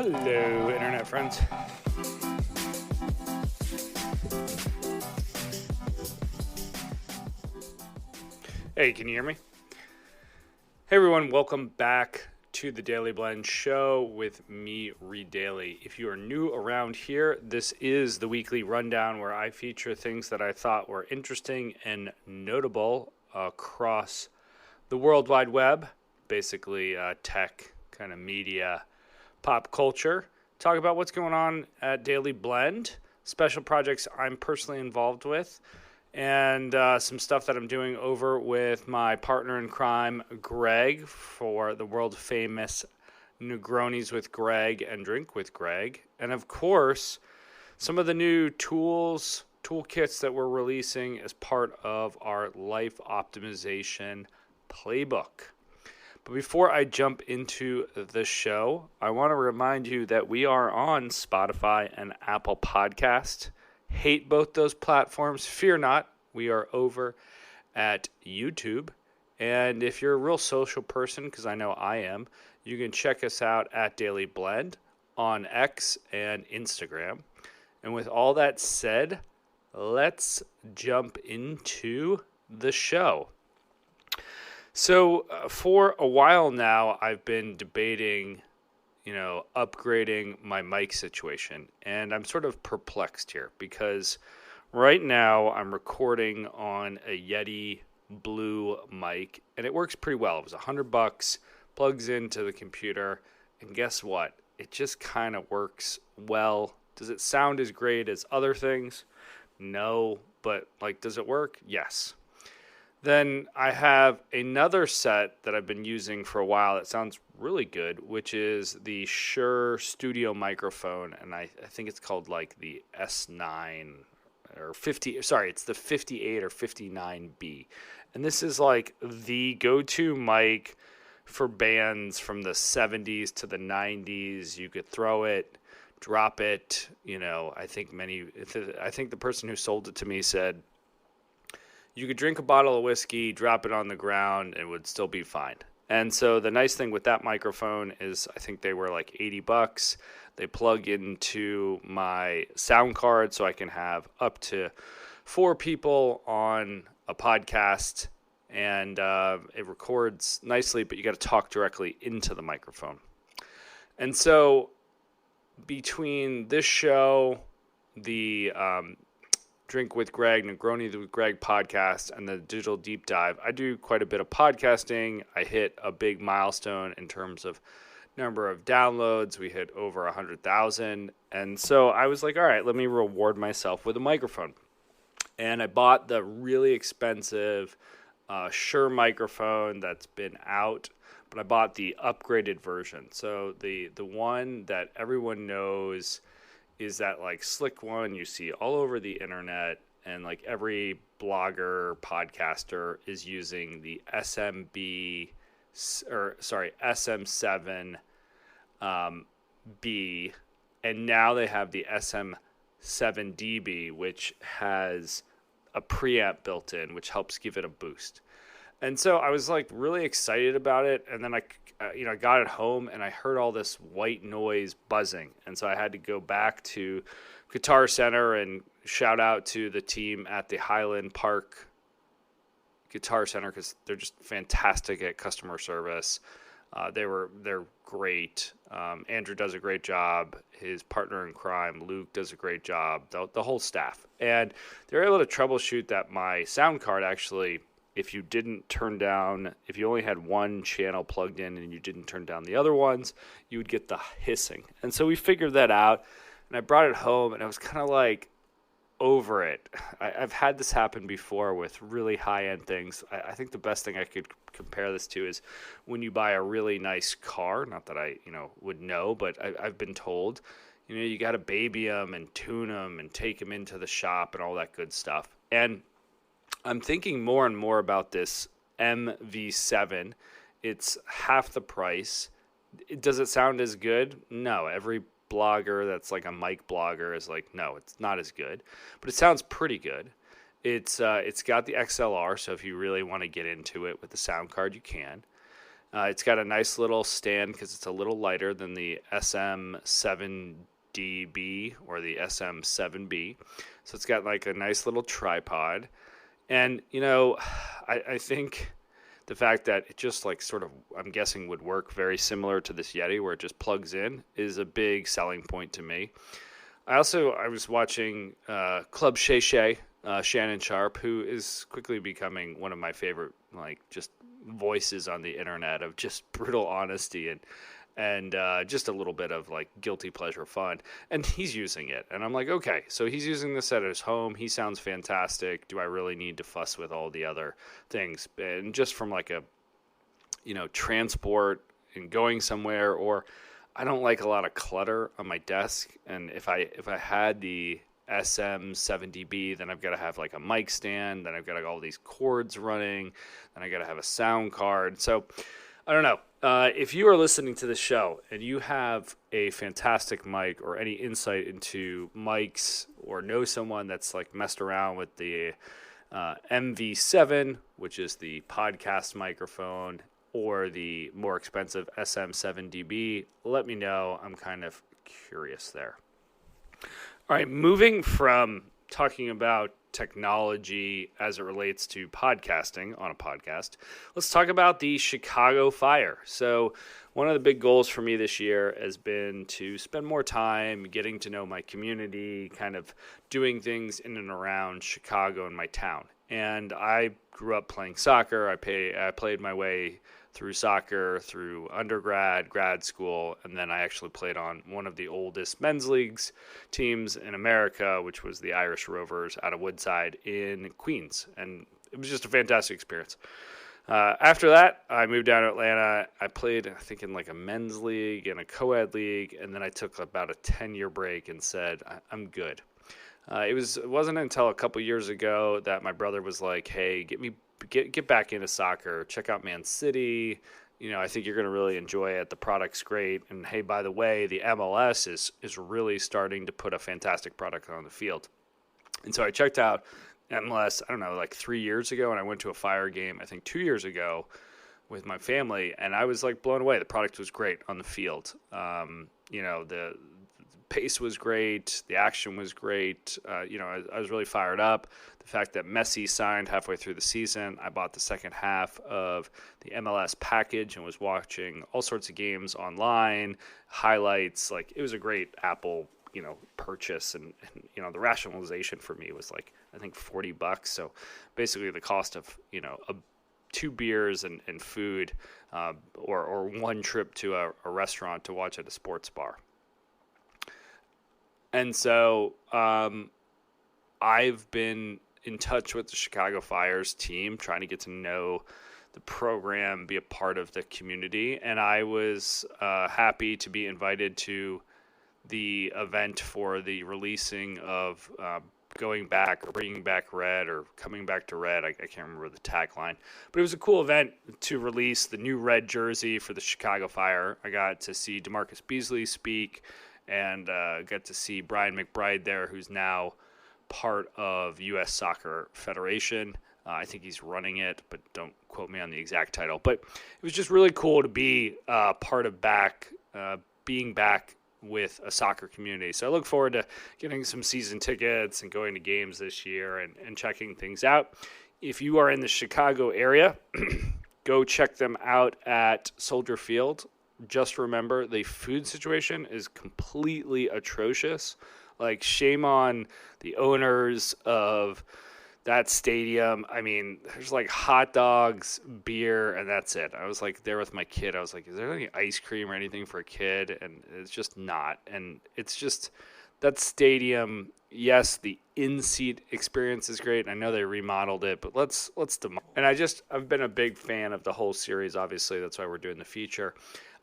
Hello, internet friends. Hey, can you hear me? Hey everyone, welcome back to the Dailey Blend Show with me, Reed Dailey. If you are new around here, this is the weekly rundown where I feature things that I thought were interesting and notable across the World Wide Web, basically tech, kind of media, pop culture. Talk about what's going on at Dailey Blend, special projects I'm personally involved with, and some stuff that I'm doing over with my partner in crime, Greg, for the world famous Negronis with Greg and Drink with Greg. And of course, some of the new toolkits that we're releasing as part of our life optimization playbook. But before I jump into the show, I want to remind you that we are on Spotify and Apple Podcast. Hate both those platforms. Fear not. We are over at YouTube. And if you're a real social person, because I know I am, you can check us out at Dailey Blend on X and Instagram. And with all that said, let's jump into the show. So for a while now, I've been debating, upgrading my mic situation. And I'm sort of perplexed here because right now I'm recording on a Yeti Blue mic and it works pretty well. It was $100, plugs into the computer, and guess what? It just kind of works well. Does it sound as great as other things? No, but does it work? Yes. Then I have another set that I've been using for a while that sounds really good, which is the Shure studio microphone, and I think it's called the S9 or 50. Sorry, it's the 58 or 59B, and this is the go-to mic for bands from the 70s to the 90s. You could throw it, drop it. I think the person who sold it to me said you could drink a bottle of whiskey, drop it on the ground, and it would still be fine. And so the nice thing with that microphone is I think they were $80. They plug into my sound card so I can have up to 4 people on a podcast, and it records nicely, but you got to talk directly into the microphone. And so between this show, the Drink with Greg, Negroni with Greg podcast, and the Digital Deep Dive, I do quite a bit of podcasting. I hit a big milestone in terms of number of downloads. We hit over 100,000. And so I was like, all right, let me reward myself with a microphone. And I bought the really expensive Shure microphone that's been out, but I bought the upgraded version. So the one that everyone knows is that slick one you see all over the internet, and every blogger, podcaster is using the SM7B, and now they have the SM7DB, which has a preamp built in, which helps give it a boost. And so I was really excited about it, and then I got it home and I heard all this white noise buzzing, and so I had to go back to Guitar Center and shout out to the team at the Highland Park Guitar Center because they're just fantastic at customer service. They're great. Andrew does a great job. His partner in crime, Luke, does a great job. The whole staff, and they're able to troubleshoot that my sound card actually. If you only had one channel plugged in and you didn't turn down the other ones, you would get the hissing. And so we figured that out, and I brought it home, and I was kind of over it. I've had this happen before with really high-end things. I think the best thing I could compare this to is when you buy a really nice car, not that I would know, but I've been told, you got to baby them and tune them and take them into the shop and all that good stuff. And I'm thinking more and more about this MV7. It's half the price. Does it sound as good? No. Every blogger that's a mic blogger is no, it's not as good. But it sounds pretty good. It's got the XLR, so if you really want to get into it with the sound card, you can. It's got a nice little stand because it's a little lighter than the SM7DB or the SM7B. So it's got like a nice little tripod. And, I think the fact that it just like sort of, I'm guessing, would work very similar to this Yeti where it just plugs in is a big selling point to me. I was watching Club Shay Shay, Shannon Sharp, who is quickly becoming one of my favorite, like, just voices on the internet of just brutal honesty and just a little bit of like guilty pleasure fun. And he's using it, and I'm like, okay, so he's using this at his home. He sounds fantastic. Do I really need to fuss with all the other things? And just from like a transport and going somewhere, or I don't like a lot of clutter on my desk. And if I had the SM7DB, then I've got to have like a mic stand, then I've got all these cords running, then I got to have a sound card. So I don't know. If you are listening to this show and you have a fantastic mic or any insight into mics, or know someone that's like messed around with the MV7, which is the podcast microphone, or the more expensive SM7DB, let me know. I'm kind of curious there. All right, moving from talking about technology as it relates to podcasting on a podcast, let's talk about the Chicago Fire. So one of the big goals for me this year has been to spend more time getting to know my community, kind of doing things in and around Chicago and my town. And I grew up playing soccer. I played my way through soccer, through undergrad, grad school, and then I actually played on one of the oldest men's leagues teams in America, which was the Irish Rovers out of Woodside in Queens. And it was just a fantastic experience. After that, I moved down to Atlanta. I played, I think, in like a men's league and a co-ed league, and then I took about a 10-year break and said, I'm good. It wasn't until a couple years ago that my brother was like, hey, get back into soccer, check out Man City. I think you're going to really enjoy it. The product's great. And hey, by the way, the MLS is really starting to put a fantastic product on the field. And so I checked out MLS, I don't know, like 3 years ago, and I went to a Fire game, I think 2 years ago with my family, and I was like blown away. The product was great on the field. The pace was great. The action was great. I was really fired up. The fact that Messi signed halfway through the season, I bought the second half of the MLS package and was watching all sorts of games online, highlights. Like, it was a great Apple, purchase. And the rationalization for me was like, I think $40. So basically the cost of, 2 beers and food, or one trip to a restaurant to watch at a sports bar. And so I've been in touch with the Chicago Fire's team, trying to get to know the program, be a part of the community. And I was happy to be invited to the event for the releasing of going back or bringing back red, or coming back to red. I can't remember the tagline. But it was a cool event to release the new red jersey for the Chicago Fire. I got to see DeMarcus Beasley speak, and got to see Brian McBride there, who's now part of U.S. Soccer Federation. I think he's running it, but don't quote me on the exact title. But it was just really cool to be part of being back with a soccer community. So I look forward to getting some season tickets and going to games this year and checking things out. If you are in the Chicago area, go check them out at Soldier Field. Just remember, the food situation is completely atrocious. Like, shame on the owners of that stadium. I mean, there's like hot dogs, beer, and that's it. I was like there with my kid. I was like, is there any ice cream or anything for a kid? And it's just not. And it's just that stadium. Yes, the in-seat experience is great. I know they remodeled it, but let's demolish. And I've been a big fan of the whole series. Obviously, that's why we're doing the feature.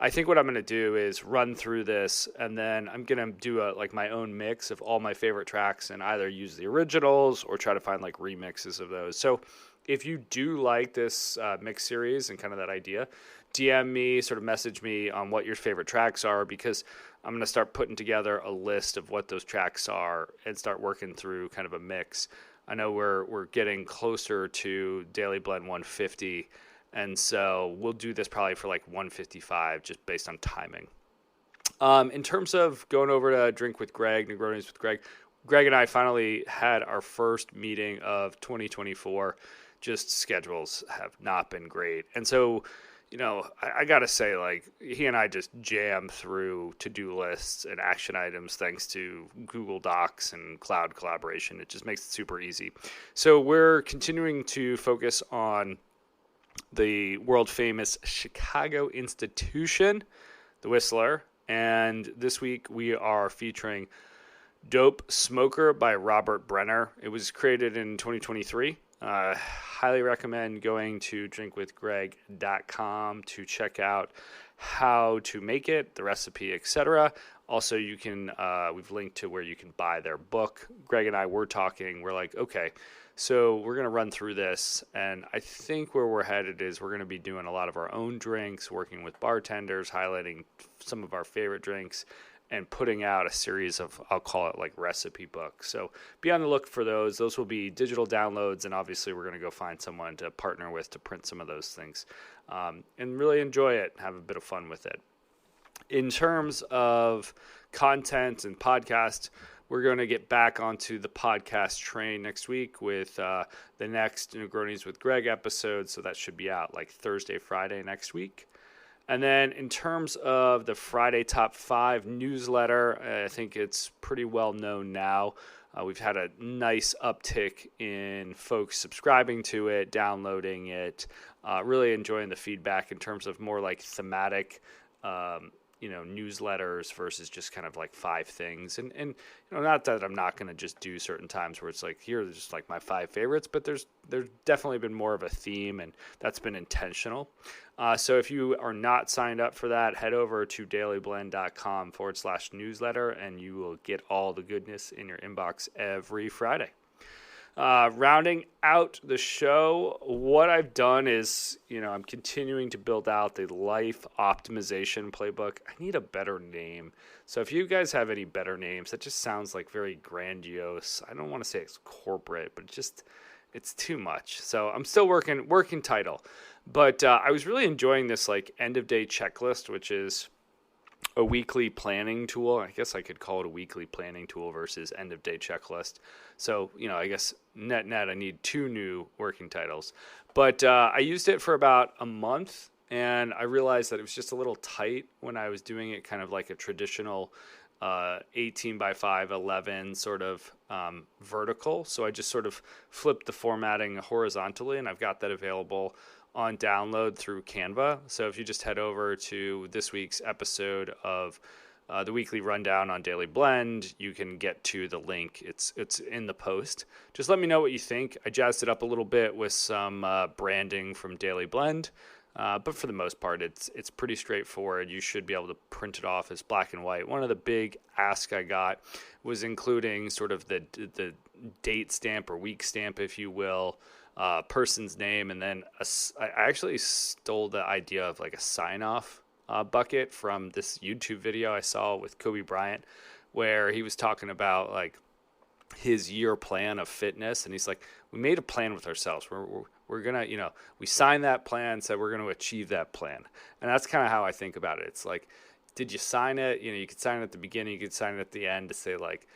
I think what I'm going to do is run through this, and then I'm going to do my own mix of all my favorite tracks, and either use the originals or try to find like remixes of those. So if you do like this mix series and kind of that idea, DM me, sort of message me on what your favorite tracks are, because I'm going to start putting together a list of what those tracks are and start working through kind of a mix. I know we're getting closer to Dailey Blend 150, And so we'll do this probably for like 155 just based on timing. In terms of going over to Drink with Greg, Negronis with Greg, Greg and I finally had our first meeting of 2024. Just schedules have not been great. And so, I got to say, like, he and I just jam through to-do lists and action items thanks to Google Docs and cloud collaboration. It just makes it super easy. So we're continuing to focus on the world famous Chicago institution, the Whistler. And this week we are featuring Dope Smoker by Robert Brenner. It was created in 2023. Highly recommend going to drinkwithgreg.com to check out how to make it, the recipe, etc. Also, you can we've linked to where you can buy their book. Greg and I were talking. We're like, okay, so we're going to run through this, and I think where we're headed is we're going to be doing a lot of our own drinks, working with bartenders, highlighting some of our favorite drinks, and putting out a series of, I'll call it like recipe books. So be on the look for those. Those will be digital downloads, and obviously we're going to go find someone to partner with to print some of those things, and really enjoy it, have a bit of fun with it. In terms of content and podcast, we're going to get back onto the podcast train next week with the next Negronis with Greg episode. So that should be out like Thursday, Friday next week. And then in terms of the Friday Top 5 newsletter, I think it's pretty well known now. We've had a nice uptick in folks subscribing to it, downloading it, really enjoying the feedback in terms of more like thematic newsletters versus just kind of like 5 things. And not that I'm not going to just do certain times where it's like, here are just like my 5 favorites, but there's definitely been more of a theme, and that's been intentional. So if you are not signed up for that, head over to dailyblend.com/newsletter, and you will get all the goodness in your inbox every Friday. Rounding out the show, what I've done is, I'm continuing to build out the life optimization playbook. I need a better name. So if you guys have any better names, that just sounds like very grandiose. I don't want to say it's corporate, but it's too much. So I'm still working title. But I was really enjoying this like end of day checklist, which is a weekly planning tool. I guess I could call it a weekly planning tool versus end of day checklist. So, I guess net, I need 2 new working titles. But I used it for about a month, and I realized that it was just a little tight when I was doing it kind of like a traditional 18 by 5, 11 sort of vertical. So I just sort of flipped the formatting horizontally, and I've got that available on download through Canva. So if you just head over to this week's episode of the weekly rundown on Dailey Blend, you can get to the link. It's in the post. Just let me know what you think. I jazzed it up a little bit with some branding from Dailey Blend, but for the most part, it's pretty straightforward. You should be able to print it off as black and white. One of the big asks I got was including sort of the date stamp or week stamp, if you will, person's name, and then I actually stole the idea of like a sign-off bucket from this YouTube video I saw with Kobe Bryant, where he was talking about like his year plan of fitness, and he's like, we made a plan with ourselves. We're gonna, we signed that plan, said we're gonna achieve that plan, and that's kind of how I think about it. It's like, did you sign it? You could sign it at the beginning, you could sign it at the end to say like,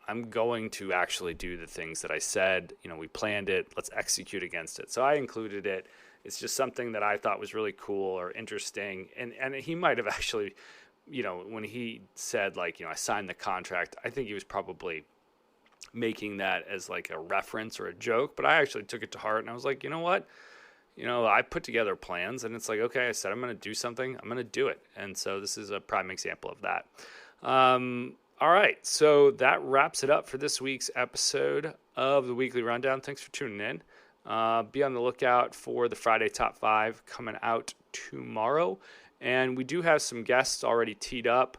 I'm going to actually do the things that I said. We planned it. Let's execute against it. So I included it. It's just something that I thought was really cool or interesting. And he might have actually, when he said like, I signed the contract, I think he was probably making that as like a reference or a joke. But I actually took it to heart, and I was like, you know what? I put together plans, and it's like, okay, I said I'm going to do something. I'm going to do it. And so this is a prime example of that. All right, so that wraps it up for this week's episode of the Weekly Rundown. Thanks for tuning in. Be on the lookout for the Friday Top 5 coming out tomorrow. And we do have some guests already teed up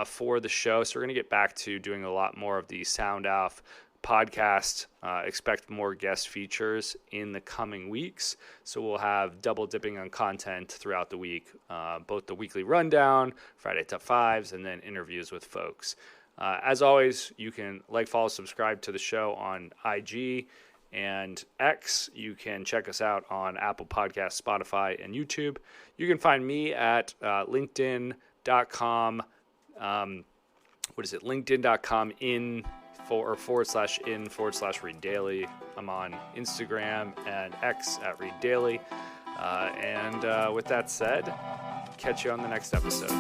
for the show, so we're going to get back to doing a lot more of the Sound Off podcast. Expect more guest features in the coming weeks. So we'll have double dipping on content throughout the week, both the weekly rundown, Friday Top 5s, and then interviews with folks. As always, you can like, follow, subscribe to the show on IG and X. You can check us out on Apple Podcasts, Spotify, and YouTube. You can find me at linkedin.com. LinkedIn.com /in/Reed Dailey. I'm on Instagram and X at Reed Dailey. And with that said, catch you on the next episode.